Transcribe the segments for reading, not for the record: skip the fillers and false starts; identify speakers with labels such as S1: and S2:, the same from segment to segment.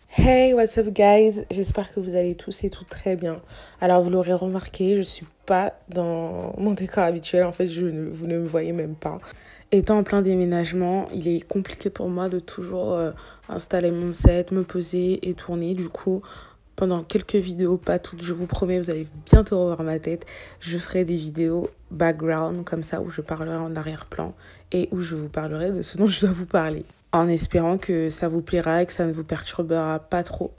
S1: Hey, what's up guys? J'espère que vous allez tous et toutes très bien. Alors vous l'aurez remarqué, je suis pas dans mon décor habituel, en fait vous ne me voyez même pas. Étant en plein déménagement, il est compliqué pour moi de toujours installer mon set, me poser et tourner. Du coup, pendant quelques vidéos, pas toutes, je vous promets, vous allez bientôt revoir ma tête. Je ferai des vidéos background comme ça où je parlerai en arrière-plan et où je vous parlerai de ce dont je dois vous parler, en espérant que ça vous plaira et que ça ne vous perturbera pas trop.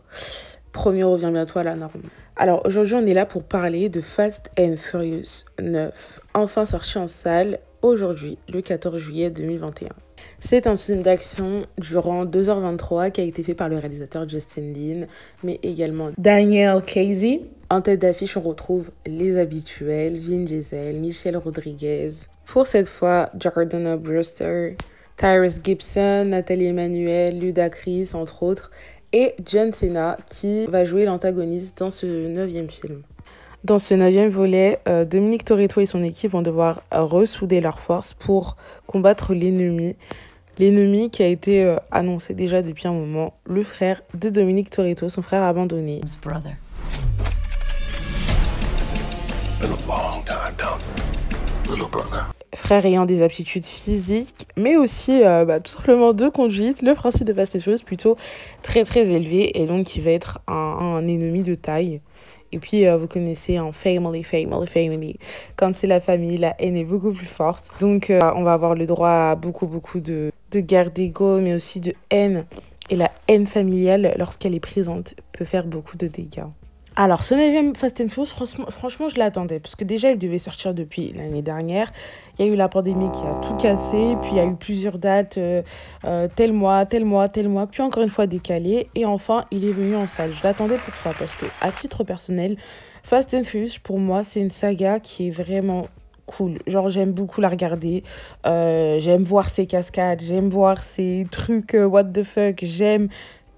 S1: Promis, on revient bientôt à la norme. Alors aujourd'hui, on est là pour parler de Fast and Furious 9, enfin sorti en salle aujourd'hui, le 14 juillet 2021. C'est un film d'action durant 2h23 qui a été fait par le réalisateur Justin Lin, mais également Daniel Casey. En tête d'affiche, on retrouve les habituels, Vin Diesel, Michelle Rodriguez. Pour cette fois, Jordana Brewster, Tyrese Gibson, Nathalie Emmanuel, Ludacris, entre autres, et John Cena qui va jouer l'antagoniste dans ce 9e film. Dans ce 9e volet, Dominic Toretto et son équipe vont devoir ressouder leurs forces pour combattre l'ennemi. L'ennemi qui a été annoncé déjà depuis un moment, le frère de Dominic Toretto, son frère abandonné. Frère ayant des aptitudes physiques, mais aussi tout simplement de conduite. Le principe de Fast and Furious plutôt très élevé et donc qui va être un ennemi de taille. Et puis, vous connaissez en family. Quand c'est la famille, la haine est beaucoup plus forte. Donc, on va avoir le droit à beaucoup de guerre d'ego, mais aussi de haine. Et la haine familiale, lorsqu'elle est présente, peut faire beaucoup de dégâts. Alors, ce 9e Fast and Furious, franchement, je l'attendais. Parce que déjà, il devait sortir depuis l'année dernière. Il y a eu la pandémie qui a tout cassé. Puis, il y a eu plusieurs dates, tel mois. Puis, encore une fois, décalé. Et enfin, il est venu en salle. Je l'attendais pour ça. Parce que, à titre personnel, Fast and Furious, pour moi, c'est une saga qui est vraiment cool. Genre, j'aime beaucoup la regarder. J'aime voir ses cascades. J'aime voir ses trucs what the fuck.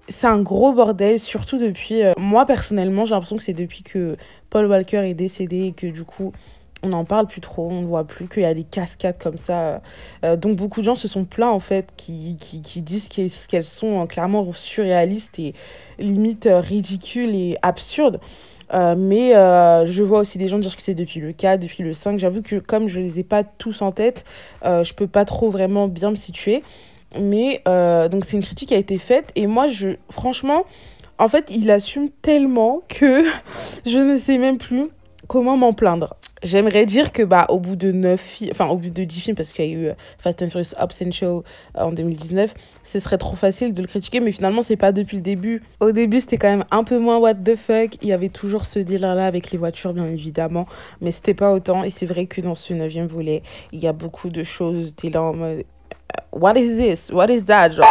S1: C'est un gros bordel, surtout depuis... moi, personnellement, j'ai l'impression que c'est depuis que Paul Walker est décédé et que, du coup, on n'en parle plus trop, on ne voit plus qu'il y a des cascades comme ça. Donc, beaucoup de gens se sont plaints, en fait, qui disent qu'elles sont clairement surréalistes et limite ridicules et absurdes. Mais je vois aussi des gens dire que c'est depuis le 4, depuis le 5. J'avoue que comme je ne les ai pas tous en tête, je peux pas trop vraiment bien me situer. Mais donc c'est une critique qui a été faite et moi franchement en fait il assume tellement que je ne sais même plus comment m'en plaindre. J'aimerais dire que au bout de 10 films, parce qu'il y a eu Fast and Furious Hobbs and Shaw en 2019, ce serait trop facile de le critiquer, mais finalement c'est pas depuis le début. Au début c'était quand même un peu moins what the fuck, il y avait toujours ce délire là avec les voitures bien évidemment, mais c'était pas autant. Et c'est vrai que dans ce 9e volet il y a beaucoup de choses, t'es là en mode what is this? What is that? Genre...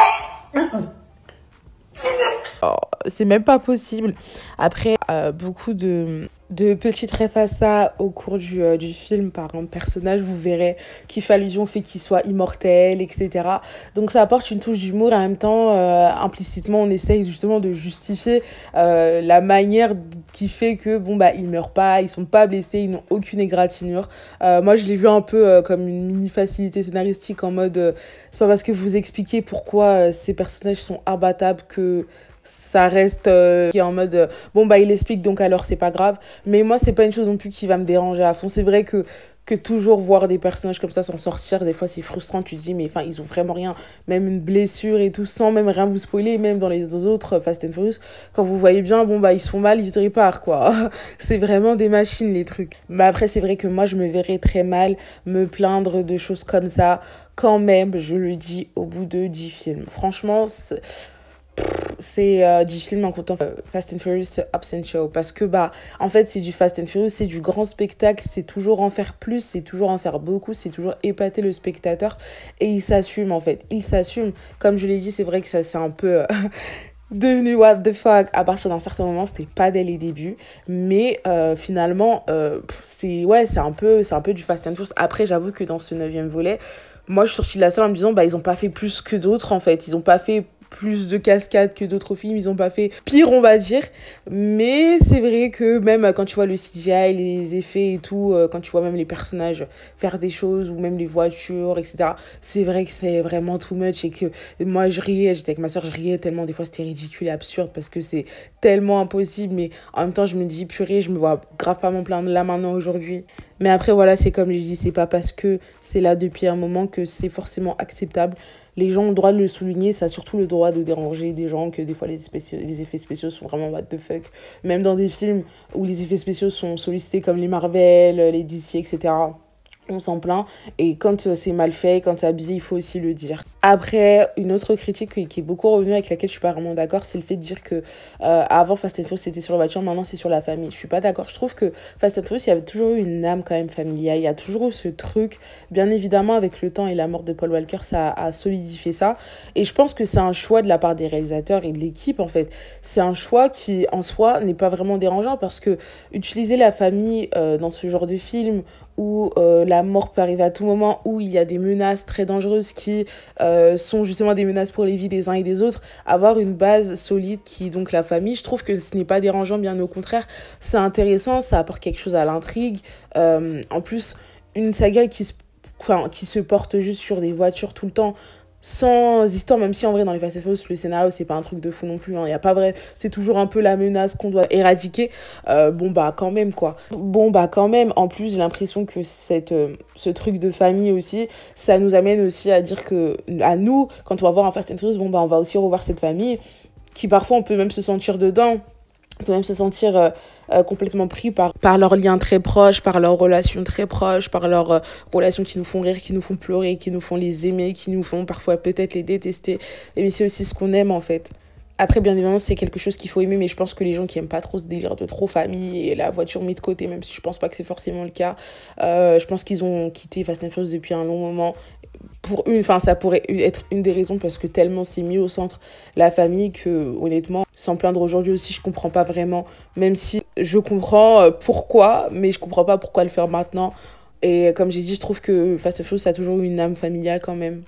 S1: Oh, c'est même pas possible. Après, beaucoup de petites refs à ça au cours du film par un personnage, vous verrez, qui fait allusion au fait qu'il soit immortel, etc. Donc ça apporte une touche d'humour et en même temps, implicitement, on essaye justement de justifier la manière qui fait que, ils meurent pas, ils sont pas blessés, ils n'ont aucune égratignure. Moi, je l'ai vu un peu comme une mini-facilité scénaristique en mode, c'est pas parce que vous expliquez pourquoi ces personnages sont imbattables que ça reste qui est en mode il explique donc alors c'est pas grave. Mais moi c'est pas une chose non plus qui va me déranger à fond. C'est vrai que toujours voir des personnages comme ça s'en sortir, des fois c'est frustrant. Tu te dis mais enfin ils ont vraiment rien, même une blessure et tout, sans même rien vous spoiler. Même dans les autres Fast and Furious, quand vous voyez bien ils se font mal, ils se réparent quoi. C'est vraiment des machines les trucs. Mais après c'est vrai que moi je me verrais très mal me plaindre de choses comme ça quand même, je le dis, au bout de 10 films. Franchement c'est 10 films en comptant Fast and Furious Hobbs and Shaw, parce que en fait c'est du Fast and Furious, c'est du grand spectacle, c'est toujours en faire plus, c'est toujours en faire beaucoup, c'est toujours épater le spectateur et il s'assume en fait, il s'assume. Comme je l'ai dit, c'est vrai que ça c'est un peu devenu what the fuck à partir d'un certain moment, c'était pas dès les débuts, mais finalement c'est un peu du Fast and Furious. Après j'avoue que dans ce 9e volet, moi je suis sortie de la salle en me disant ils ont pas fait plus que d'autres en fait, ils ont pas fait plus de cascades que d'autres films, ils ont pas fait pire, on va dire. Mais c'est vrai que même quand tu vois le CGI, les effets et tout, quand tu vois même les personnages faire des choses ou même les voitures, etc., c'est vrai que c'est vraiment too much et que moi je riais, j'étais avec ma soeur, je riais tellement des fois c'était ridicule et absurde parce que c'est tellement impossible, mais en même temps je me dis purée, je me vois grave pas m'en plaindre là maintenant aujourd'hui. Mais après voilà, c'est comme j'ai dit, c'est pas parce que c'est là depuis un moment que c'est forcément acceptable. Les gens ont le droit de le souligner, ça a surtout le droit de déranger des gens, que des fois les effets spéciaux sont vraiment what the fuck. Même dans des films où les effets spéciaux sont sollicités comme les Marvel, les DC, etc., on s'en plaint. Et quand c'est mal fait, quand c'est abusé, il faut aussi le dire. Après, une autre critique qui est beaucoup revenue, avec laquelle je suis pas vraiment d'accord, c'est le fait de dire que avant Fast and Furious c'était sur la voiture, maintenant c'est sur la famille. Je suis pas d'accord. Je trouve que Fast and Furious, il y avait toujours eu une âme quand même familiale. Il y a toujours eu ce truc. Bien évidemment, avec le temps et la mort de Paul Walker, ça a solidifié ça. Et je pense que c'est un choix de la part des réalisateurs et de l'équipe en fait. C'est un choix qui en soi n'est pas vraiment dérangeant parce que utiliser la famille dans ce genre de film où la mort peut arriver à tout moment, où il y a des menaces très dangereuses qui sont justement des menaces pour les vies des uns et des autres, avoir une base solide qui est donc la famille, je trouve que ce n'est pas dérangeant, bien au contraire, c'est intéressant, ça apporte quelque chose à l'intrigue. En plus, une saga qui se porte juste sur des voitures tout le temps, sans histoire, même si en vrai dans les Fast and Furious le scénario c'est pas un truc de fou non plus, hein. Y a pas vrai, c'est toujours un peu la menace qu'on doit éradiquer. Bon bah quand même quoi, bon bah quand même, en plus j'ai l'impression que ce truc de famille aussi, ça nous amène aussi à dire que à nous, quand on va voir un Fast and Furious, bon bah on va aussi revoir cette famille qui parfois on peut même se sentir dedans, on peut même se sentir complètement pris par leurs liens très proches, par leurs relations très proches, par leurs relations qui nous font rire, qui nous font pleurer, qui nous font les aimer, qui nous font parfois peut-être les détester. Et mais c'est aussi ce qu'on aime en fait. Après, bien évidemment, c'est quelque chose qu'il faut aimer, mais je pense que les gens qui aiment pas trop ce délire de trop famille et la voiture mis de côté, même si je pense pas que c'est forcément le cas, je pense qu'ils ont quitté Fast and Furious depuis un long moment. Enfin, ça pourrait être une des raisons parce que tellement c'est mis au centre la famille que, honnêtement, sans plaindre aujourd'hui aussi, je comprends pas vraiment, même si je comprends pourquoi, mais je comprends pas pourquoi le faire maintenant. Et comme j'ai dit, je trouve que Fast and Furious, ça a toujours eu une âme familiale quand même.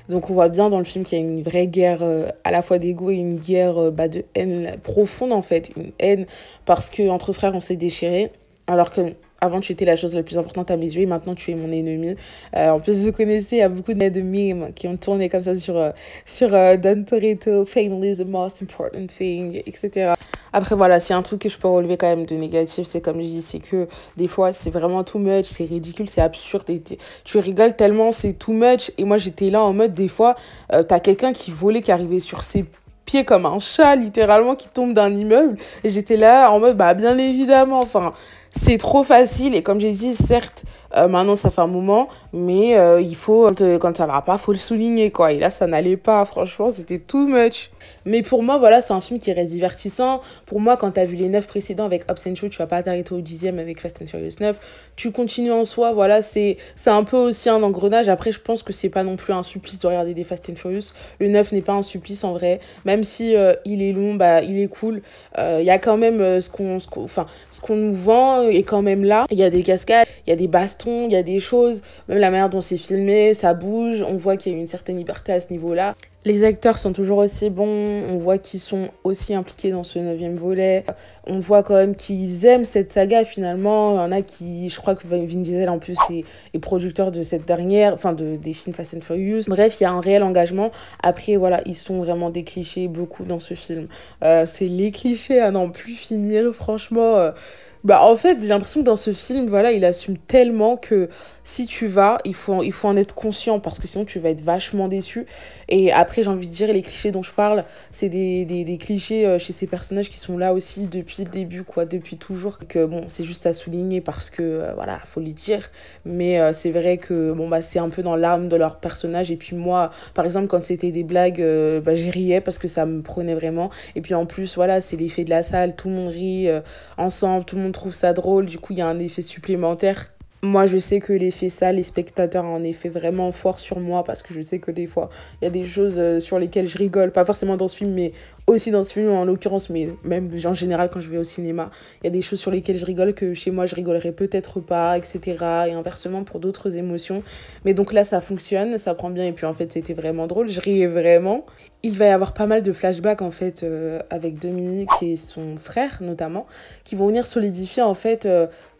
S1: Donc on voit bien dans le film qu'il y a une vraie guerre à la fois d'ego et une guerre de haine profonde en fait. Une haine parce que entre frères on s'est déchiré alors que avant tu étais la chose la plus importante à mes yeux et maintenant tu es mon ennemi. En plus vous connaissez, il y a beaucoup de memes qui ont tourné comme ça sur Don Toretto, family is the most important thing, etc. Après voilà, c'est un truc que je peux relever quand même de négatif, c'est comme je dis, c'est que des fois c'est vraiment too much, c'est ridicule, c'est absurde, et tu rigoles tellement, c'est too much. Et moi j'étais là en mode des fois, t'as quelqu'un qui volait, qui arrivait sur ses pieds comme un chat littéralement, qui tombe d'un immeuble, et j'étais là en mode bah bien évidemment, enfin c'est trop facile. Et comme j'ai dit, certes maintenant ça fait un moment, mais il faut quand ça va pas, faut le souligner quoi. Et là ça n'allait pas, franchement c'était too much. Mais pour moi voilà, c'est un film qui reste divertissant. Pour moi, quand t'as vu les 9 précédents avec Hobbs and Shaw, tu vas pas t'arrêter au 10e avec Fast and Furious 9. Tu continues en soi, voilà, c'est un peu aussi un engrenage. Après je pense que c'est pas non plus un supplice de regarder des Fast and Furious. Le 9 n'est pas un supplice en vrai, même si il est long, bah il est cool. Il y a quand même ce qu'on nous vend est quand même là. Il y a des cascades, il y a des bastons, il y a des choses, même la manière dont c'est filmé, ça bouge, on voit qu'il y a une certaine liberté à ce niveau-là. Les acteurs sont toujours aussi bons, on voit qu'ils sont aussi impliqués dans ce 9e volet, on voit quand même qu'ils aiment cette saga finalement. Il y en a qui, je crois que Vin Diesel en plus est producteur de cette dernière, enfin des films Fast and Furious. Bref, il y a un réel engagement. Après voilà, ils sont vraiment des clichés beaucoup dans ce film. C'est les clichés à n'en plus finir, franchement. Bah en fait, j'ai l'impression que dans ce film, voilà, il assume tellement que si tu vas, il faut en être conscient parce que sinon tu vas être vachement déçu. Et après, j'ai envie de dire, les clichés dont je parle, c'est des clichés chez ces personnages qui sont là aussi depuis le début, quoi, depuis toujours. Que bon, c'est juste à souligner parce que, voilà, faut le dire. Mais c'est vrai que, bon, bah, c'est un peu dans l'âme de leur personnage. Et puis moi, par exemple, quand c'était des blagues, bah, j'y riais parce que ça me prenait vraiment. Et puis en plus, voilà, c'est l'effet de la salle, tout le monde rit ensemble, tout le monde trouve ça drôle. Du coup, il y a un effet supplémentaire. Moi, je sais que l'effet ça, les spectateurs ont un effet vraiment fort sur moi parce que je sais que des fois, il y a des choses sur lesquelles je rigole, pas forcément dans ce film, mais aussi dans ce film en l'occurrence, mais même en général quand je vais au cinéma, il y a des choses sur lesquelles je rigole que chez moi je rigolerais peut-être pas, etc. Et inversement pour d'autres émotions. Mais donc là, ça fonctionne, ça prend bien et puis en fait, c'était vraiment drôle, je riais vraiment. Il va y avoir pas mal de flashbacks en fait avec Dominique et son frère notamment qui vont venir solidifier en fait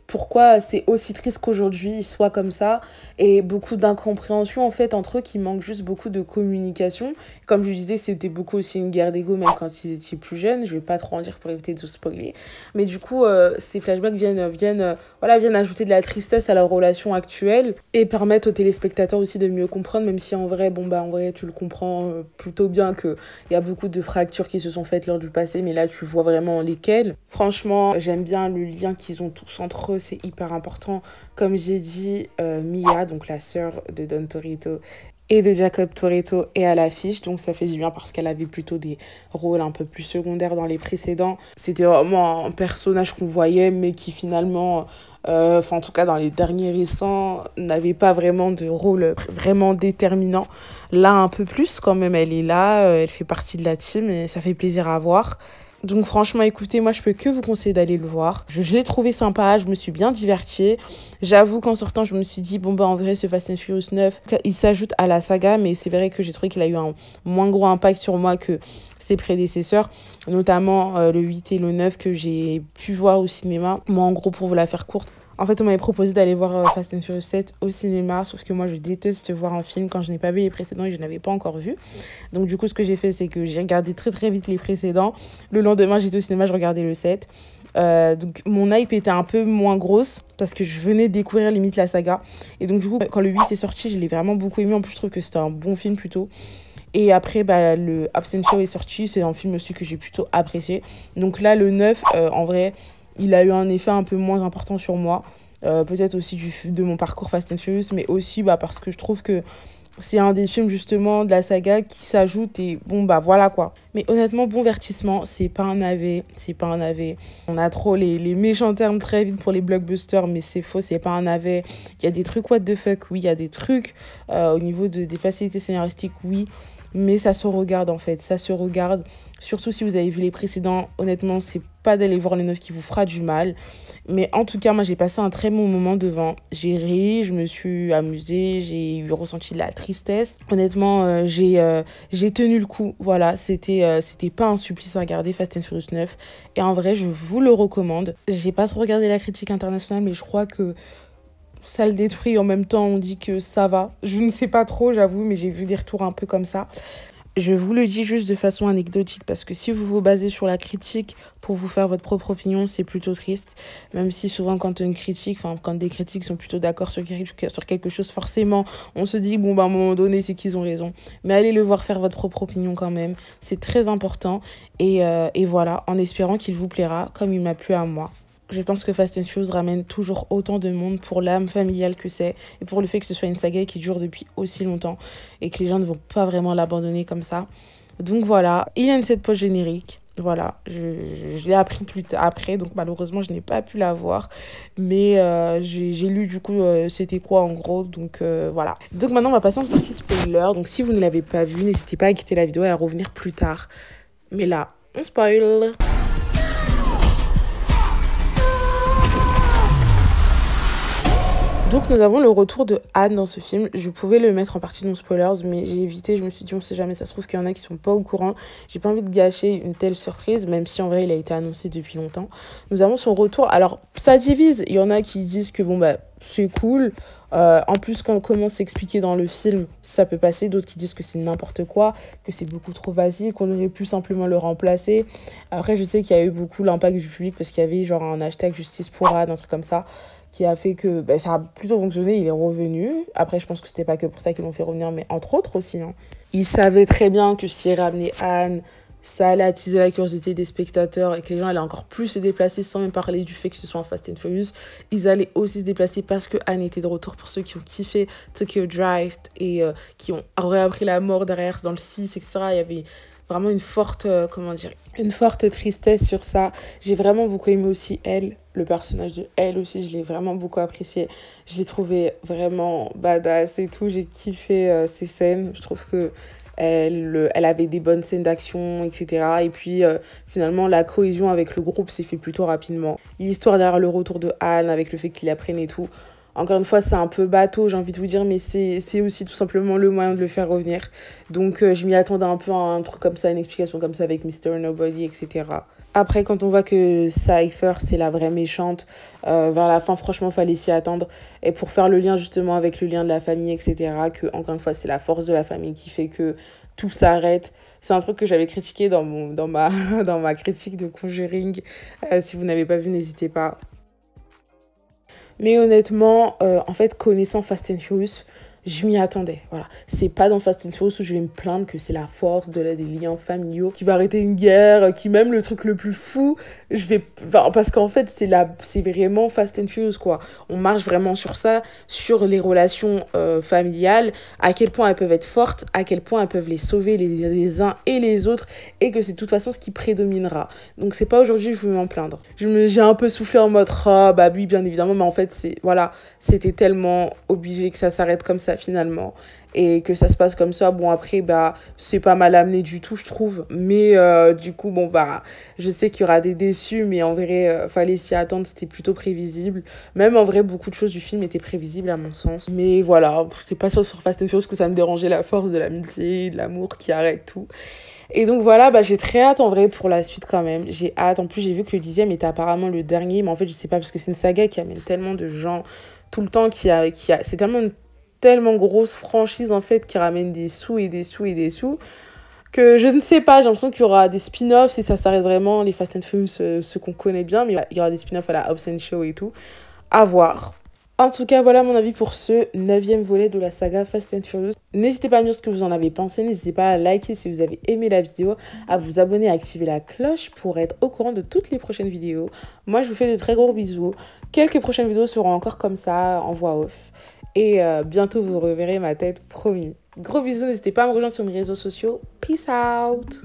S1: pourquoi c'est aussi triste qu'aujourd'hui il soit comme ça et beaucoup d'incompréhension en fait entre eux qui manquent juste beaucoup de communication. Comme je disais, c'était beaucoup aussi une guerre d'ego même quand ils étaient plus jeunes, je vais pas trop en dire pour éviter de spoiler. Mais du coup, ces flashbacks viennent ajouter de la tristesse à leur relation actuelle et permettent aux téléspectateurs aussi de mieux comprendre, même si en vrai, bon bah en vrai tu le comprends plutôt bien qu'il y a beaucoup de fractures qui se sont faites lors du passé, mais là tu vois vraiment lesquelles. Franchement, j'aime bien le lien qu'ils ont tous entre eux, c'est hyper important. Comme j'ai dit, Mia, donc la sœur de Don Torito et de Jacob Torito, est à l'affiche, donc ça fait du bien parce qu'elle avait plutôt des rôles un peu plus secondaires dans les précédents. C'était vraiment un personnage qu'on voyait, mais qui finalement, enfin en tout cas dans les derniers récents, n'avait pas vraiment de rôle vraiment déterminant. Là, un peu plus quand même, elle est là, elle fait partie de la team et ça fait plaisir à voir. Donc franchement, écoutez, moi je peux que vous conseiller d'aller le voir. Je l'ai trouvé sympa, je me suis bien divertie. J'avoue qu'en sortant, je me suis dit, bon bah en vrai, ce Fast and Furious 9, il s'ajoute à la saga, mais c'est vrai que j'ai trouvé qu'il a eu un moins gros impact sur moi que ses prédécesseurs, notamment le 8 et le 9 que j'ai pu voir au cinéma. Moi en gros, pour vous la faire courte, en fait, on m'avait proposé d'aller voir Fast and Furious 7 au cinéma, sauf que moi, je déteste voir un film quand je n'ai pas vu les précédents et je n'avais pas encore vu. Donc, du coup, ce que j'ai fait, c'est que j'ai regardé très, très vite les précédents. Le lendemain, j'étais au cinéma, je regardais le 7. Donc, mon hype était un peu moins grosse parce que je venais découvrir limite la saga. Et donc, du coup, quand le 8 est sorti, je l'ai vraiment beaucoup aimé. En plus, je trouve que c'était un bon film plutôt. Et après, bah, le Absent Show est sorti. C'est un film aussi que j'ai plutôt apprécié. Donc là, le 9, en vrai, il a eu un effet un peu moins important sur moi. Peut-être aussi de mon parcours Fast and Furious, mais aussi bah, parce que je trouve que c'est un des films justement de la saga qui s'ajoute et bon bah voilà quoi. Mais honnêtement, bon vertissement, c'est pas un navet, c'est pas un navet. On a trop les méchants termes très vite pour les blockbusters, mais c'est faux, c'est pas un navet. Il y a des trucs what the fuck, oui, il y a des trucs au niveau des facilités scénaristiques, oui. Mais ça se regarde en fait, ça se regarde. Surtout si vous avez vu les précédents, honnêtement, c'est pas d'aller voir les neufs qui vous fera du mal. Mais en tout cas, moi j'ai passé un très bon moment devant. J'ai ri, je me suis amusée, j'ai eu ressenti de la tristesse. Honnêtement, j'ai tenu le coup. Voilà, c'était pas un supplice à regarder Fast and Furious 9. Et en vrai, je vous le recommande. J'ai pas trop regardé la critique internationale, mais je crois que ça le détruit. En même temps, on dit que ça va. Je ne sais pas trop, j'avoue, mais j'ai vu des retours un peu comme ça. Je vous le dis juste de façon anecdotique parce que si vous vous basez sur la critique pour vous faire votre propre opinion, c'est plutôt triste. Même si souvent quand une critique, enfin quand des critiques sont plutôt d'accord sur quelque chose, forcément on se dit bon bah à un moment donné c'est qu'ils ont raison. Mais allez le voir faire votre propre opinion quand même, c'est très important. Et voilà, en espérant qu'il vous plaira comme il m'a plu à moi. Je pense que Fast and Furious ramène toujours autant de monde pour l'âme familiale que c'est et pour le fait que ce soit une saga qui dure depuis aussi longtemps et que les gens ne vont pas vraiment l'abandonner comme ça. Donc voilà, il y a une cette pause générique. Voilà, je l'ai appris plus tard après, donc malheureusement je n'ai pas pu la voir. Mais j'ai lu du coup c'était quoi en gros, donc voilà. Donc maintenant on va passer en partie spoiler. Donc si vous ne l'avez pas vu, n'hésitez pas à quitter la vidéo et à revenir plus tard. Mais là, on spoil. Donc nous avons le retour de Anne dans ce film. Je pouvais le mettre en partie non spoilers, mais j'ai évité. Je me suis dit on sait jamais, ça se trouve qu'il y en a qui sont pas au courant. J'ai pas envie de gâcher une telle surprise, même si en vrai il a été annoncé depuis longtemps. Nous avons son retour. Alors ça divise. Il y en a qui disent que bon bah c'est cool. En plus quand on commence à expliquer dans le film, ça peut passer. D'autres qui disent que c'est n'importe quoi, que c'est beaucoup trop basique, qu'on aurait pu simplement le remplacer. Après je sais qu'il y a eu beaucoup l'impact du public parce qu'il y avait genre un hashtag justice pour Anne, un truc comme ça, qui a fait que ça a plutôt fonctionné, il est revenu. Après, je pense que c'était pas que pour ça qu'ils l'ont fait revenir, mais entre autres aussi. Hein. Ils savaient très bien que si ramener Anne, ça allait attiser la curiosité des spectateurs et que les gens allaient encore plus se déplacer sans même parler du fait que ce soit un Fast and Furious. Ils allaient aussi se déplacer parce que Anne était de retour pour ceux qui ont kiffé Tokyo Drift et qui ont réappris la mort derrière dans le 6, etc. Il y avait vraiment une forte, comment dire, une forte tristesse sur ça. J'ai vraiment beaucoup aimé aussi elle, le personnage de elle aussi, je l'ai vraiment beaucoup apprécié. Je l'ai trouvé vraiment badass et tout. J'ai kiffé ses scènes. Je trouve que elle avait des bonnes scènes d'action, etc. Et puis finalement, la cohésion avec le groupe s'est fait plutôt rapidement. L'histoire derrière le retour de Anne, avec le fait qu'il apprenne et tout. Encore une fois, c'est un peu bateau, j'ai envie de vous dire, mais c'est aussi tout simplement le moyen de le faire revenir. Donc, je m'y attendais un peu à un truc comme ça, une explication comme ça avec Mister Nobody, etc. Après, quand on voit que Cypher, c'est la vraie méchante, vers la fin, franchement, fallait s'y attendre. Et pour faire le lien justement avec le lien de la famille, etc., que, encore une fois, c'est la force de la famille qui fait que tout s'arrête. C'est un truc que j'avais critiqué dans ma critique de Conjuring. Si vous n'avez pas vu, n'hésitez pas. Mais honnêtement, en fait, connaissant Fast and Furious, je m'y attendais. Voilà. C'est pas dans Fast and Furious où je vais me plaindre que c'est la force des liens familiaux qui va arrêter une guerre, qui même le truc le plus fou, je vais. Enfin, parce qu'en fait, c'est vraiment Fast and Furious, quoi. On marche vraiment sur ça, sur les relations familiales, à quel point elles peuvent être fortes, à quel point elles peuvent les sauver les uns et les autres, et que c'est de toute façon ce qui prédominera. Donc, c'est pas aujourd'hui que je vais m'en plaindre. J'ai un peu soufflé en mode, ah, bah oui, bien évidemment, mais en fait, voilà, c'était tellement obligé que ça s'arrête comme ça finalement et que ça se passe comme ça. Bon, après, bah, c'est pas mal amené du tout, je trouve. Mais du coup, bon, bah, je sais qu'il y aura des déçus, mais en vrai, fallait s'y attendre, c'était plutôt prévisible. Même en vrai, beaucoup de choses du film étaient prévisibles à mon sens. Mais voilà, c'est pas sur Fast and Furious que ça me dérangeait, la force de l'amitié, de l'amour qui arrête tout. Et donc voilà, bah, j'ai très hâte en vrai pour la suite quand même. J'ai hâte. En plus, j'ai vu que le 10e était apparemment le dernier. Mais en fait, je sais pas parce que c'est une saga qui amène tellement de gens tout le temps. C'est tellement grosse franchise en fait qui ramène des sous et des sous et des sous que je ne sais pas. J'ai l'impression qu'il y aura des spin-offs si ça s'arrête vraiment. Les Fast and Furious, ceux qu'on connaît bien. Mais il y aura des spin-offs à la Hobbs & Show et tout. À voir. En tout cas, voilà mon avis pour ce 9e volet de la saga Fast and Furious. N'hésitez pas à me dire ce que vous en avez pensé. N'hésitez pas à liker si vous avez aimé la vidéo, à vous abonner, à activer la cloche pour être au courant de toutes les prochaines vidéos. Moi, je vous fais de très gros bisous. Quelques prochaines vidéos seront encore comme ça, en voix off. Et bientôt, vous reverrez ma tête, promis. Gros bisous, n'hésitez pas à me rejoindre sur mes réseaux sociaux. Peace out!